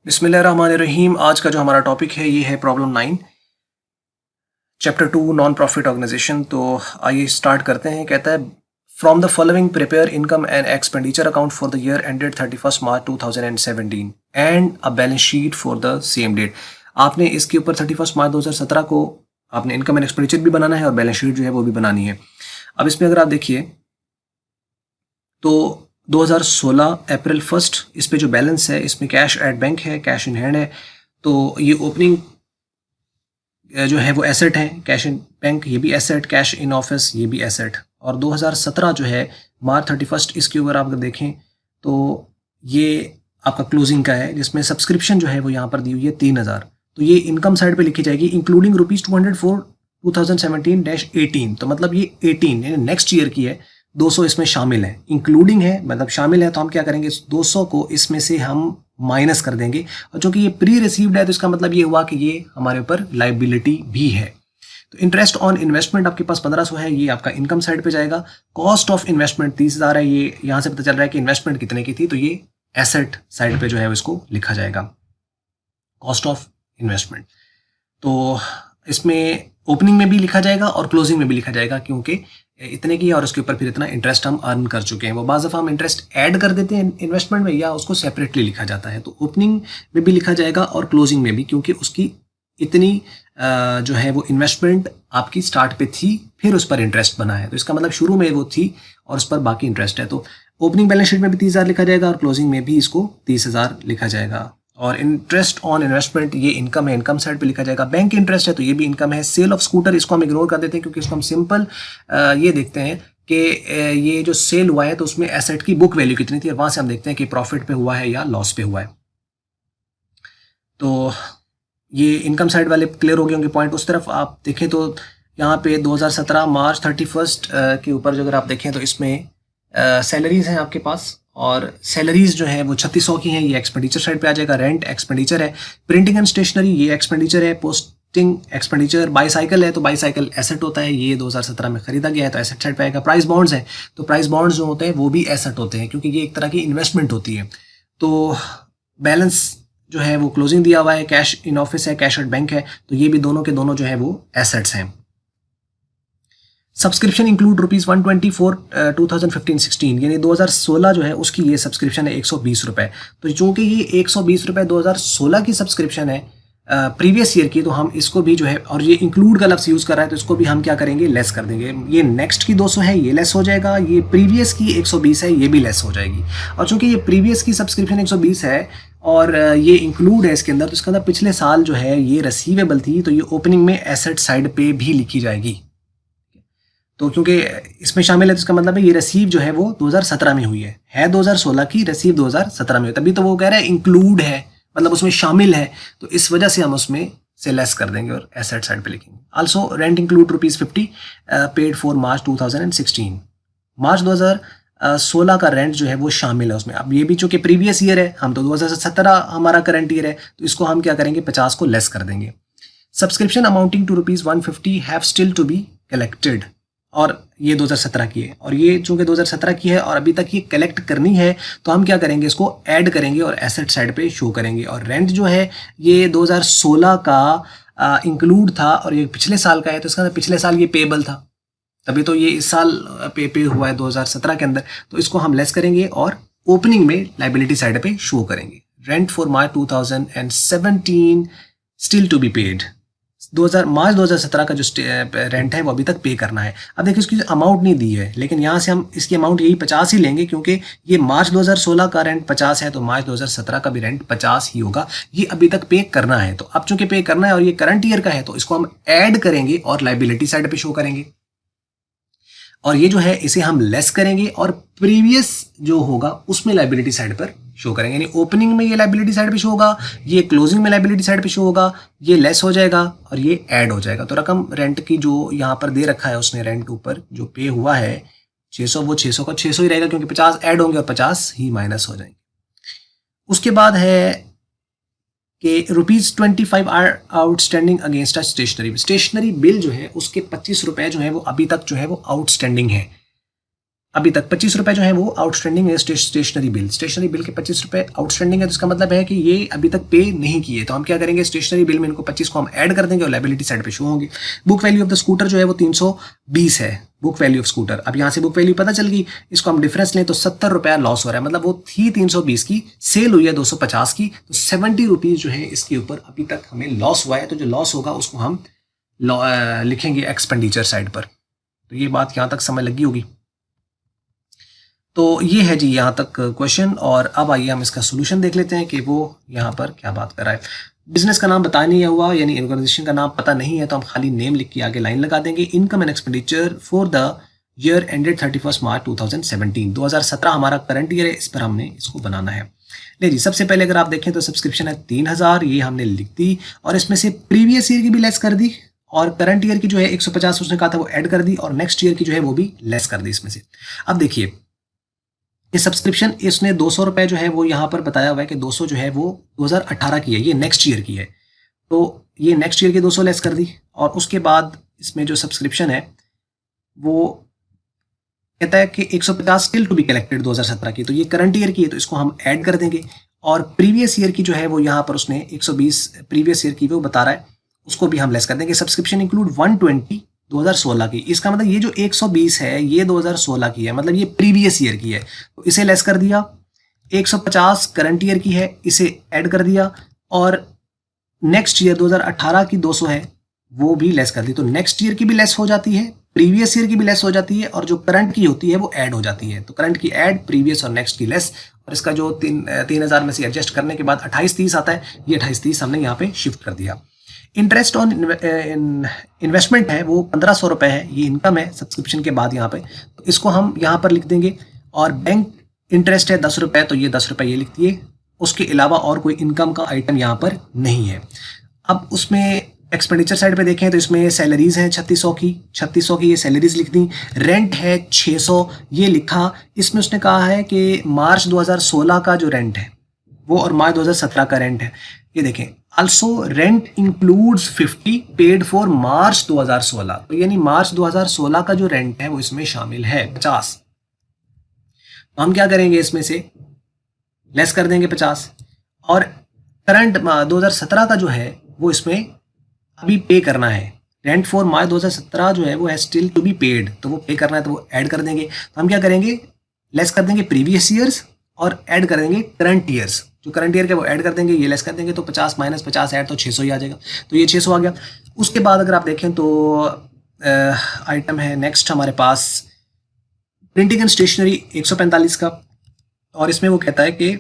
बिस्मिल्लाहिर्रहमानिर्रहीम। आज का जो हमारा टॉपिक है ये है problem 9 chapter 2 non profit organisation. तो आइए स्टार्ट करते हैं। कहता है from the following prepare income and expenditure account for the year ended 31 March 2017 and a balance sheet for the same date. आपने इसके ऊपर 31 मार्च 2017 को आपने इनकम एंड एक्सपेंडिचर भी बनाना है और बैलेंस शीट जो है वो भी बनानी है। अब इसमें अगर आप देखिए तो 2016 अप्रैल 1 इस पे जो बैलेंस है इसमें कैश एट बैंक है, कैश इन हैंड है। तो ये ओपनिंग जो है वो एसेट है, कैश इन बैंक ये भी एसेट, कैश इन ऑफिस ये भी एसेट। और 2017 जो है मार्च 31 इसके ऊपर आप अगर देखें तो ये आपका क्लोजिंग का है, जिसमें सब्सक्रिप्शन जो है वो यहाँ पर दी हुई है 3000। तो ये इनकम साइड पे लिखी जाएगी इंक्लूडिंग ₹200 फॉर 2017-18। तो मतलब ये 18 यानी नेक्स्ट ईयर की है, 200 इसमें शामिल है। इंक्लूडिंग है मतलब शामिल है, तो हम क्या करेंगे, 200 को इसमें से हम माइनस कर देंगे। और चूंकि ये प्री रिसीव्ड है तो इसका मतलब ये हुआ कि ये हमारे ऊपर लाइबिलिटी भी है। तो इंटरेस्ट ऑन इन्वेस्टमेंट आपके पास 1500 है, ये आपका इनकम साइड पे जाएगा। कॉस्ट ऑफ इन्वेस्टमेंट 30,000 है, ये यहाँ से पता चल रहा है कि इन्वेस्टमेंट कितने की थी, तो ये एसेट साइड पे जो है इसको लिखा जाएगा, कॉस्ट ऑफ इन्वेस्टमेंट। तो इसमें ओपनिंग में भी लिखा जाएगा और क्लोजिंग में भी लिखा जाएगा, क्योंकि इतने की है और उसके ऊपर फिर इतना इंटरेस्ट हम अर्न कर चुके हैं। वो बाज़ दफ़ा हम इंटरेस्ट ऐड कर देते हैं इन्वेस्टमेंट में, या उसको सेपरेटली लिखा जाता है। तो ओपनिंग में भी लिखा जाएगा और क्लोजिंग में भी, क्योंकि उसकी इतनी जो है वो इन्वेस्टमेंट आपकी स्टार्ट पे थी, फिर उस पर इंटरेस्ट बना है। तो इसका मतलब शुरू में वो थी और उस पर बाकी इंटरेस्ट है। तो ओपनिंग बैलेंस शीट में भी 30,000 लिखा जाएगा और क्लोजिंग में भी इसको 30,000 लिखा जाएगा। और इंटरेस्ट ऑन इन्वेस्टमेंट ये इनकम है, इनकम साइड पे लिखा जाएगा। बैंक इंटरेस्ट है तो ये भी इनकम है। सेल ऑफ स्कूटर इसको हम इग्नोर कर देते हैं, क्योंकि इसको हम सिंपल ये देखते हैं कि ये जो सेल हुआ है तो उसमें एसेट की बुक वैल्यू कितनी थी, और वहां से हम देखते हैं कि प्रॉफिट पे हुआ है या लॉस पे हुआ है। तो ये इनकम साइड वाले क्लियर हो गए होंगे पॉइंट। उस तरफ आप देखें तो यहाँ पे 2017 मार्च 31 के ऊपर जो अगर आप देखें तो इसमें सैलरीज हैं आपके पास, और सैलरीज जो है वो 3600 की हैं। ये एक्सपेंडिचर साइड पे आ जाएगा। रेंट एक्सपेंडिचर है। प्रिंटिंग एंड स्टेशनरी ये एक्सपेंडिचर है। Posting expenditure. बाईसाइकिल है तो बाईसाइकिल एसेट होता है, ये 2017 में खरीदा गया है तो एसेट साइड पे आएगा। प्राइस बॉन्ड्स है तो प्राइस बॉन्ड्स जो होते हैं वो भी एसेट होते हैं, क्योंकि ये एक तरह की इन्वेस्टमेंट होती है। तो बैलेंस जो है वो क्लोजिंग दिया हुआ है, कैश इन ऑफिस है, कैश एट बैंक है, तो ये भी दोनों के दोनों जो है वो एसेट्स हैं। सब्सक्रिप्शन इंक्लूड ₹120 फॉर 2015-16, यानी 2016 जो है उसकी ये सब्सक्रिप्शन है 120 रुपए। तो चूंकि ये 120 रुपए 2016 की सब्सक्रिप्शन है प्रीवियस ईयर की, तो हम इसको भी जो है, और ये इंक्लूड का लफ्ज़ यूज़ कर रहा है तो इसको भी हम क्या करेंगे, लेस कर देंगे। ये नेक्स्ट की 200 है, ये लेस हो जाएगा। ये प्रीवियस की 120 है, ये भी लेस हो जाएगी। और चूंकि ये प्रीवियस की सब्सक्रिप्शन 120 है और ये इंक्लूड है इसके अंदर, तो इसके अंदर पिछले साल जो है ये रिसीवेबल थी, तो ये ओपनिंग में एसेट साइड पे भी लिखी जाएगी। तो क्योंकि इसमें शामिल है तो इसका मतलब है ये रिसीव जो है वो 2017 में हुई है 2016 की, रिसीव 2017 में हुई। तभी तो वो कह रहा है इंक्लूड है, मतलब उसमें शामिल है, तो इस वजह से हम उसमें से लेस कर देंगे और एसेट साइड पे लिखेंगे। Also rent include ₹50 paid for March 2016। मार्च 2016 का रेंट जो है वो शामिल है उसमें। अब ये भी चूंकि प्रीवियस ईयर है, हम तो 2017 हमारा करंट ईयर है, तो इसको हम क्या करेंगे, 50 को लेस कर देंगे। Subscription amounting to ₹150 have still to be collected, और ये 2017 की है, और ये चूंकि 2017 की है और अभी तक ये कलेक्ट करनी है, तो हम क्या करेंगे, इसको ऐड करेंगे और एसेट साइड पे शो करेंगे। और रेंट जो है ये 2016 का इंक्लूड था और ये पिछले साल का है, तो इसका पिछले साल ये पेबल था, तभी तो ये इस साल पे हुआ है 2017 के अंदर, तो इसको हम लेस करेंगे और ओपनिंग में लाइबिलिटी साइड पे शो करेंगे। Rent for March 2017 still to be paid. March 2017 का जो रेंट है वो अभी तक पे करना है। अब देखिए इसकी अमाउंट नहीं दी है, लेकिन यहाँ से हम इसकी अमाउंट यही 50 ही लेंगे, क्योंकि ये मार्च 2016 का रेंट 50 है तो मार्च 2017 का भी रेंट 50 ही होगा। ये अभी तक पे करना है, तो अब चूंकि पे करना है और ये करंट ईयर का है, तो इसको हम ऐड करेंगे और लाइबिलिटी साइड पे शो करेंगे। और ये जो है इसे हम लेस करेंगे और प्रीवियस जो होगा उसमें लाइबिलिटी साइड पर शो करेंगे। यानी ओपनिंग में ये लाइबिलिटी साइड पे शो होगा, ये क्लोजिंग में लाइबिलिटी साइड पे शो होगा, ये लेस हो जाएगा और ये ऐड हो जाएगा। तो रकम रेंट की जो यहाँ पर दे रखा है उसने, रेंट ऊपर जो पे हुआ है 600, वो 600 का 600 ही रहेगा, क्योंकि 50 ऐड होंगे और 50 ही माइनस हो जाएंगे। उसके बाद है कि ₹25 are outstanding against a stationery bill जो है उसके 25 रुपए जो है वो अभी तक जो है वो आउटस्टैंडिंग है। अभी तक 25 रुपये जो है वो आउटस्टैंडिंग है स्टेशनरी बिल के 25 रुपये आउटस्टैंडिंग है, तो इसका मतलब है कि ये अभी तक पे नहीं किए। तो हम क्या करेंगे, स्टेशनरी बिल में इनको 25 को हम ऐड कर देंगे और लायबिलिटी साइड पे शो होंगे। Book value of the scooter जो है वो 320 है, बुक वैल्यू ऑफ स्कूटर। अब यहाँ से बुक वैल्यू पता चल गई, इसको हम डिफरेंस लें तो 70 रुपया लॉस हो रहा है, मतलब वो थी 320 की, सेल हुई है 250 की, तो 70 रुपीज़ जो है इसके ऊपर अभी तक हमें लॉस हुआ है। तो जो लॉस होगा उसको हम लिखेंगे एक्सपेंडिचर साइड पर। तो ये बात यहाँ तक समझ लगी होगी। तो ये है जी यहाँ तक क्वेश्चन, और अब आइए हम इसका सोल्यूशन देख लेते हैं कि वो यहाँ पर क्या बात कर रहा है। बिजनेस का नाम बता नहीं हुआ, यानी ऑर्गेनाइजेशन का नाम पता नहीं है, तो हम खाली नेम लिख के आगे लाइन लगा देंगे। Income and expenditure for the year ended 31 March 2017, 2017 हमारा करंट ईयर है, इस पर हमने इसको बनाना है। ले जी, सबसे पहले अगर आप देखें तो सब्सक्रिप्शन है 3000, ये हमने लिख दी, और इसमें से प्रीवियस ईयर की भी लेस कर दी, और करंट ईयर की जो है 150 उसने कहा था वो ऐड कर दी, और नेक्स्ट ईयर की जो है वो भी लेस कर दी इसमें से। अब देखिए ये सब्सक्रिप्शन इसने 200 रुपये जो है वो यहाँ पर बताया हुआ है कि 200 जो है वो 2018 की है, ये नेक्स्ट ईयर की है, तो ये नेक्स्ट ईयर के 200 लेस कर दी। और उसके बाद इसमें जो सब्सक्रिप्शन है वो कहता है कि 150 स्टिल टू बी कलेक्टेड 2017 की, तो ये करंट ईयर की है, तो इसको हम ऐड कर देंगे। और प्रीवियस ईयर की जो है वो यहाँ पर उसने 120 प्रीवियस ईयर की वो बता रहा है, उसको भी हम लेस कर देंगे। सब्सक्रिप्शन इंक्लूड 120 2016 की, इसका मतलब ये जो 120 है ये 2016 की है, मतलब ये प्रीवियस ईयर की है, तो इसे लेस कर दिया। 150 करंट ईयर की है, इसे ऐड कर दिया, और नेक्स्ट ईयर 2018 की 200 है वो भी लेस कर दी। तो नेक्स्ट ईयर की भी लेस हो जाती है, प्रीवियस ईयर की भी लेस हो जाती है, और जो करंट की होती है वो ऐड हो जाती है। तो करंट की ऐड, प्रीवियस और नेक्स्ट की लेस, और इसका जो 3000 में से एडजस्ट करने के बाद 2830 आता है, ये 2830 हमने यहाँ पे शिफ्ट कर दिया। इंटरेस्ट ऑन इन्वेस्टमेंट है वो 1500 रुपये है, ये इनकम है सब्सक्रिप्शन के बाद यहाँ पे, तो इसको हम यहाँ पर लिख देंगे। और बैंक इंटरेस्ट है 10 रुपये, तो ये 10 रुपये ये लिख दिए। उसके अलावा और कोई इनकम का आइटम यहाँ पर नहीं है। अब उसमें एक्सपेंडिचर साइड पे देखें तो इसमें सैलरीज हैं 3600 की ये सैलरीज लिख दी। रेंट है 600, ये लिखा। इसमें उसने कहा है कि मार्च 2016 का जो रेंट है वो और मार्च 2017 का रेंट है, ये देखें। Also rent includes 50 paid for March 2016, तो यानी मार्च 2016 का जो रेंट है वो इसमें शामिल है 50। तो हम क्या करेंगे, इसमें से लेस कर देंगे 50, और करंट 2017 का जो है वो इसमें अभी पे करना है। रेंट फॉर मार्च 2017 जो है वो है स्टिल टू बी पेड, तो वो पे करना है, तो वो ऐड कर देंगे। तो हम क्या करेंगे, लेस कर देंगे प्रीवियस ईयर्स और ऐड कर देंगे करंट ईयर्स। जो करंट ईयर के वो ऐड कर देंगे, ये लेस कर देंगे, तो 50 माइनस 50 ऐड, तो 600 ही आ जाएगा। तो ये 600 आ गया। उसके बाद अगर आप देखें तो आइटम है नेक्स्ट हमारे पास प्रिंटिंग एंड स्टेशनरी 145 का, और इसमें वो कहता है कि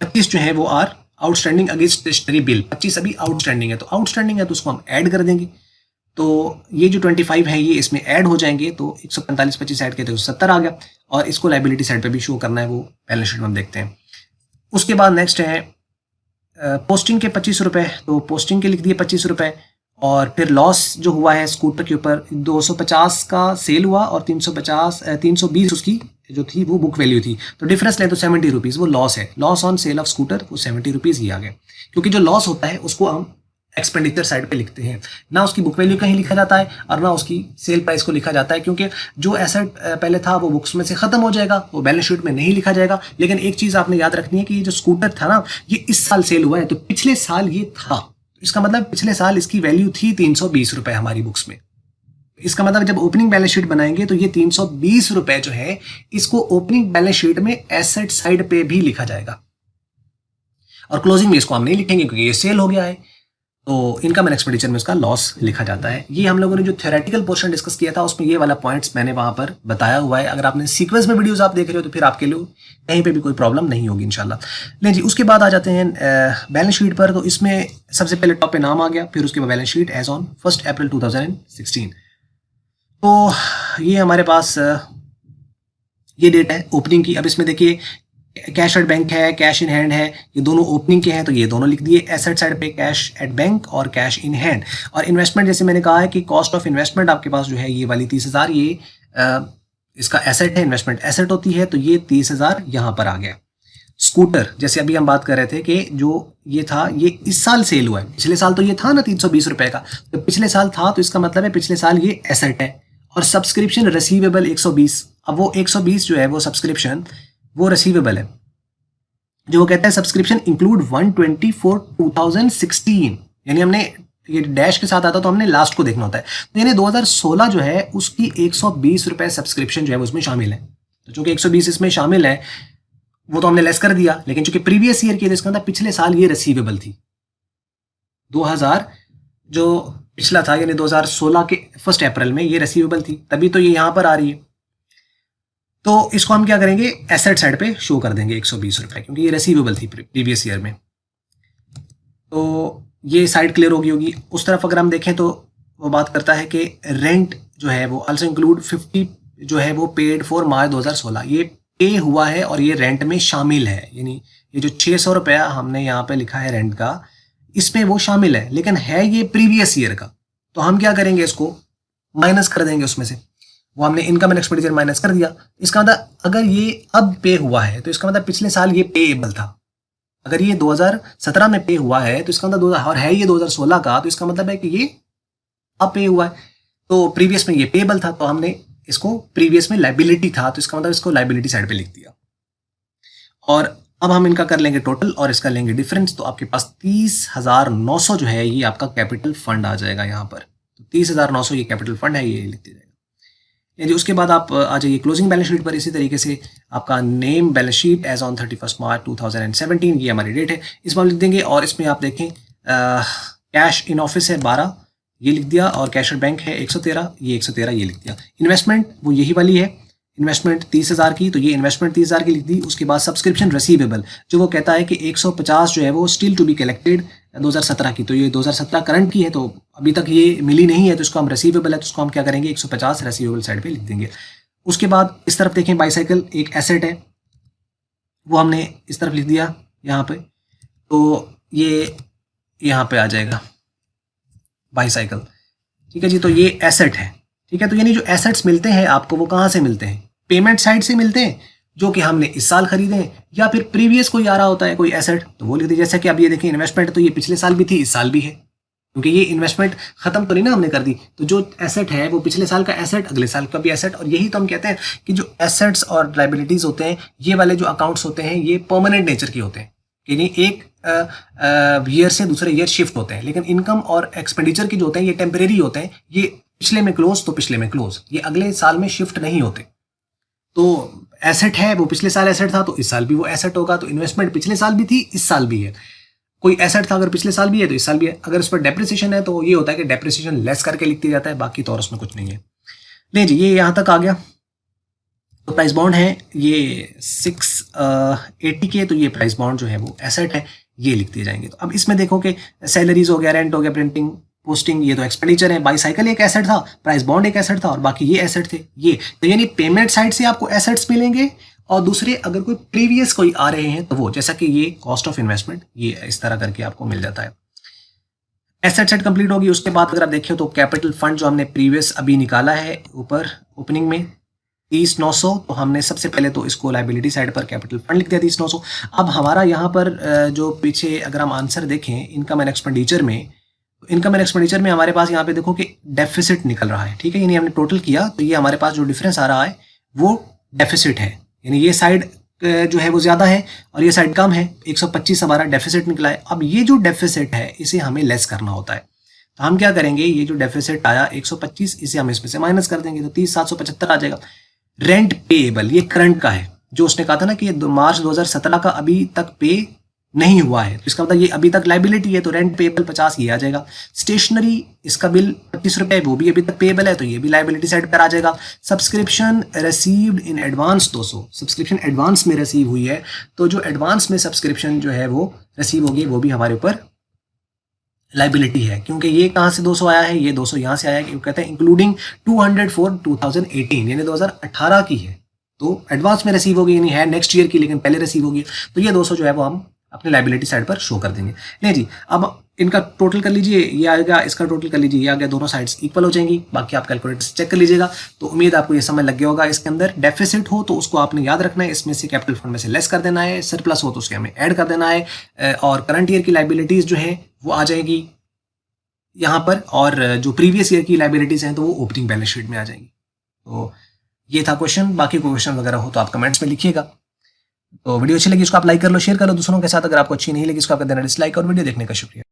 25 जो है वो are outstanding against stationery bill, 25 अभी आउटस्टैंडिंग है, तो आउटस्टैंडिंग है तो उसको हम ऐड कर देंगे। तो ये जो 25 है ये इसमें ऐड हो जाएंगे, तो 145 25 ऐड किए तो 70 आ गया। और इसको लाइबिलिटी साइड पे भी शो करना है, वो बैलेंस शीट में हम देखते हैं। उसके बाद नेक्स्ट है पोस्टिंग के 25 रुपये, तो पोस्टिंग के लिख दिए 25 रुपये। और फिर लॉस जो हुआ है स्कूटर के ऊपर 250 का सेल हुआ, और 320 उसकी जो थी वो बुक वैल्यू थी, तो डिफरेंस ले तो 70 रुपीज़ वो लॉस है। Loss on sale of scooter वो 70 रुपीज़ ही आ गया, क्योंकि जो लॉस होता है उसको हम एक्सपेंडिचर साइड पे लिखते हैं, ना उसकी बुक वैल्यू कहीं लिखा जाता है और ना उसकी सेल प्राइस को लिखा जाता है, क्योंकि जो एसेट पहले था वो बुक्स में से खत्म हो जाएगा, वो बैलेंस शीट में नहीं लिखा जाएगा। लेकिन एक चीज़ आपने याद रखनी है कि ये जो स्कूटर था ना, ये इस साल सेल हुआ है, तो पिछले साल ये था, इसका मतलब पिछले साल इसकी वैल्यू थी 320 रुपये हमारी बुक्स में। इसका मतलब जब ओपनिंग बैलेंस शीट बनाएंगे तो ये 320 रुपये जो है इसको ओपनिंग बैलेंस शीट में एसेट साइड पे भी लिखा जाएगा, और क्लोजिंग में इसको हम नहीं लिखेंगे क्योंकि ये सेल हो गया है। तो इनकम एंड एक्सपेंडिचर में उसका लॉस लिखा जाता है। ये हम लोगों ने जो थ्योरेटिकल पोर्शन डिस्कस किया था उसमें ये वाला पॉइंट्स मैंने वहां पर बताया हुआ है। अगर आपने सीक्वेंस में वीडियोस आप देख रहे हो तो फिर आपके लिए कहीं पे भी कोई प्रॉब्लम नहीं होगी इंशाल्लाह। लेकिन जी उसके बाद आ जाते हैं बैलेंस शीट पर। तो इसमें सबसे पहले टॉप पे नाम आ गया, फिर उसके बाद बैलेंस शीट एज ऑन 1 अप्रैल 2016। तो ये हमारे पास ये डेट है ओपनिंग की। अब इसमें देखिए कैश एट बैंक है, कैश इन हैंड है, ये दोनों ओपनिंग के हैं तो ये दोनों लिख दिए। एसेट साइड पे कैश एट बैंक और कैश इन हैंड। और इन्वेस्टमेंट जैसे मैंने कहा है कि कॉस्ट ऑफ इन्वेस्टमेंट आपके पास जो है ये वाली 30,000 ये इसका एसेट है, इन्वेस्टमेंट एसेट होती है, तो ये 30,000 यहाँ पर आ गया। स्कूटर जैसे अभी हम बात कर रहे थे कि जो ये था ये इस साल सेल हुआ है, पिछले साल तो ये था ना 320 रुपये का, तो पिछले साल था तो इसका मतलब है पिछले साल ये एसेट है। और सब्सक्रिप्शन रिसीवेबल 120, अब वो 120 जो है वो सब्सक्रिप्शन वो रिसीवेबल है, जो वो कहता है सब्सक्रिप्शन इंक्लूड 120 फॉर 2016, यानी हमने ये डैश के साथ आता तो हमने लास्ट को देखना होता है, तो यानी 2016 जो है उसकी 120 रुपए सब्सक्रिप्शन जो है उसमें शामिल है। तो चूंकि 120 इसमें शामिल है वो तो हमने लेस कर दिया, लेकिन चूंकि प्रीवियस ईयर की तो इसका मतलब पिछले साल ये रिसीवेबल थी। 2000 जो पिछला था यानी 2016 के 1 अप्रैल में ये रिसीवेबल थी, तभी तो ये यहाँ पर आ रही है। तो इसको हम क्या करेंगे, एसेट साइड पे शो कर देंगे 120 रुपए, क्योंकि ये रिसीवेबल थी प्रीवियस ईयर में। तो ये साइड क्लियर होगी। उस तरफ अगर हम देखें तो वो बात करता है कि रेंट जो है वो आल्सो इंक्लूड 50 जो है वो पेड फॉर मार्च 2016, ये पे हुआ है और ये रेंट में शामिल है, यानी ये जो 600 रुपया हमने यहाँ पे लिखा है रेंट का, इसमें वो शामिल है, लेकिन है ये प्रीवियस ईयर का। तो हम क्या करेंगे, इसको माइनस कर देंगे उसमें से, वो हमने इनकम एंड एक्सपेंडिचर माइनस कर दिया। इसका मतलब अगर ये अब पे हुआ है तो इसका मतलब पिछले साल ये पेएबल था। अगर ये 2017 में पे हुआ है तो इसका मतलब और है ये 2016 का, तो इसका मतलब है कि ये अब पे हुआ है, तो प्रीवियस में ये पेएबल था, तो हमने इसको प्रीवियस में लायबिलिटी था, तो इसका मतलब इसको लायबिलिटी साइड पे लिख दिया। और अब हम इनका कर लेंगे टोटल और इसका लेंगे डिफरेंस, तो आपके पास 30,900 जो है ये आपका कैपिटल फंड आ जाएगा यहाँ पर। तो 30,900 ये कैपिटल फंड है, ये लिख दिया जाएगा। यदि उसके बाद आप आ जाइए क्लोजिंग बैलेंस शीट पर। इसी तरीके से आपका name balance sheet as on 31 March 2017, ये हमारी डेट है, इसमें हम लिख देंगे। और इसमें आप देखें कैश इन ऑफिस है 12, ये लिख दिया, और कैश एट बैंक है 113, ये 113 ये लिख दिया। इन्वेस्टमेंट वो यही वाली है, इन्वेस्टमेंट 30,000 की, तो ये इन्वेस्टमेंट 30,000 की लिख दी। उसके बाद सब्सक्रिप्शन रिसीवेबल जो वो कहता है कि 150 जो है वो स्टिल टू बी कलेक्टेड 2017 की, तो ये 2017 करंट की है, तो अभी तक ये मिली नहीं है, तो इसको हम रिसीवेबल है तो उसको हम क्या करेंगे 150 रिसीवेबल साइड पे लिख देंगे। उसके बाद इस तरफ देखें बाईसाइकिल एक एसेट है, वो हमने इस तरफ लिख दिया यहाँ पे, तो ये यहाँ पे आ जाएगा बाईसाइकिल, ठीक है जी। तो ये एसेट है, ठीक है। तो यानी जो एसेट्स मिलते हैं आपको वो कहाँ से मिलते हैं, पेमेंट साइड से मिलते हैं, जो कि हमने इस साल खरीदे हैं, या फिर प्रीवियस कोई आ रहा होता है कोई एसेट तो वो लिख दीजिए। जैसे कि अब ये देखिए इन्वेस्टमेंट, तो ये पिछले साल भी थी इस साल भी है, क्योंकि ये इन्वेस्टमेंट खत्म तो नहीं ना हमने कर दी, तो जो एसेट है वो पिछले साल का एसेट, अगले साल का भी एसेट। और यही तो हम कहते हैं कि जो एसेट्स और लाइबिलिटीज होते हैं, ये वाले जो अकाउंट्स होते हैं ये परमानेंट नेचर के होते हैं, यानी एक ईयर से दूसरे ईयर शिफ्ट होते हैं। लेकिन इनकम और एक्सपेंडिचर के जो होते हैं ये टेम्परेरी होते हैं, ये पिछले में क्लोज तो पिछले में क्लोज, ये अगले साल में शिफ्ट नहीं होते। तो एसेट है वो पिछले साल एसेट था तो इस साल भी वो एसेट होगा। तो इन्वेस्टमेंट पिछले साल भी थी इस साल भी है, कोई एसेट था अगर पिछले साल भी है तो इस साल भी है। अगर उस पर डेप्रिसिएशन है तो ये होता है कि डेप्रिसिएशन लेस करके लिख दिया जाता है, बाकी तो और उसमें कुछ नहीं है। नहीं जी, ये यहाँ तक आ गया। तो प्राइस बॉन्ड है ये 680 के, तो ये प्राइस बॉन्ड जो है वो एसेट है, ये लिख दिए जाएंगे। तो अब इसमें देखो कि सैलरीज हो गया, रेंट हो गया, प्रिंटिंग पोस्टिंग, ये तो एक्सपेंडिचर है। बाईसाइकिल एक एसेट था, प्राइस बॉन्ड एक एसेट था, और बाकी ये एसेट थे। ये तो यानी पेमेंट साइड से आपको एसेट्स मिलेंगे, और दूसरे अगर कोई प्रीवियस कोई आ रहे हैं तो वो, जैसा कि ये कॉस्ट ऑफ इन्वेस्टमेंट, ये इस तरह करके आपको मिल जाता है। एसेट सेट कंप्लीट होगी। उसके बाद अगर आप देखिए तो कैपिटल फंड जो हमने प्रीवियस अभी निकाला है ऊपर ओपनिंग में 30,900, तो हमने सबसे पहले तो इसको लाइबिलिटी साइड पर कैपिटल फंड लिख दिया 30,900। अब हमारा यहाँ पर जो पीछे अगर हम आंसर देखें इनकम एंड एक्सपेंडिचर में, इनकम एंड एक्सपेंडिचर में हमारे पास यहाँ पे देखो कि डेफिसिट निकल रहा है, ठीक है। यानी हमने टोटल किया तो ये हमारे पास जो डिफरेंस आ रहा है वो डेफिसिट है, यानी ये साइड जो है वो ज़्यादा है और ये साइड कम है। 125 हमारा डेफिसिट निकला है। अब ये जो डेफिसिट है इसे हमें लेस करना होता है, तो हम क्या करेंगे, ये जो डेफिसिट आया 125, इसे हम इसमें से माइनस कर देंगे, तो 30,775 आ जाएगा। रेंट पेएबल ये करंट का है, जो उसने कहा था ना कि ये मार्च 2017 का अभी तक पे नहीं हुआ है, तो इसका मतलब ये अभी तक लाइबिलिटी है, तो रेंट पेएबल 50 ये आ जाएगा। स्टेशनरी इसका बिल 25 रुपए, वो भी अभी तक पेएबल है, तो ये भी लाइबिलिटी साइड पर आ जाएगा। Subscription received in advance 200, subscription advance में रिसीव हुई है, तो जो एडवांस में सब्सक्रिप्शन जो है वो रिसीव होगी वो भी हमारे ऊपर लाइबिलिटी है, क्योंकि ये कहाँ से 200 आया है, ये 200 यहाँ से आया है, क्योंकि कहते हैं इंक्लूडिंग 200 फॉर 2018, यानी 2018 की है, तो एडवांस में रिसीव होगी, यानी है नेक्स्ट ईयर की लेकिन पहले रिसीव होगी, तो ये 200 जो है वो हम अपने लाइबिलिटी साइड पर शो कर देंगे। नहीं जी, अब इनका टोटल कर लीजिए, ये आएगा, इसका टोटल कर लीजिए, ये आ गया, दोनों साइड्स इक्वल हो जाएंगी। बाकी आप कैलकुलेटर से चेक कर लीजिएगा। तो उम्मीद आपको ये समझ लग गया होगा। इसके अंदर डेफिसिट हो तो उसको आपने याद रखना है, इसमें से कैपिटल फंड में से लेस कर देना है, सरप्लस हो तो उसके हमें ऐड कर देना है, और करंट ईयर की लाइबिलिटीज जो है वो आ जाएगी यहाँ पर, और जो प्रीवियस ईयर की लाइबिलिटीज हैं तो वो ओपनिंग बैलेंस शीट में आ जाएंगी। तो ये था क्वेश्चन। बाकी कोई क्वेश्चन वगैरह हो तो आप कमेंट्स में लिखिएगा। तो वीडियो अच्छी लगी इसको आप लाइक कर लो, शेयर कर लो दूसरों के साथ। अगर आपको अच्छी नहीं लगी इसको आप कर देना डिसलाइक, और वीडियो देखने का शुक्रिया।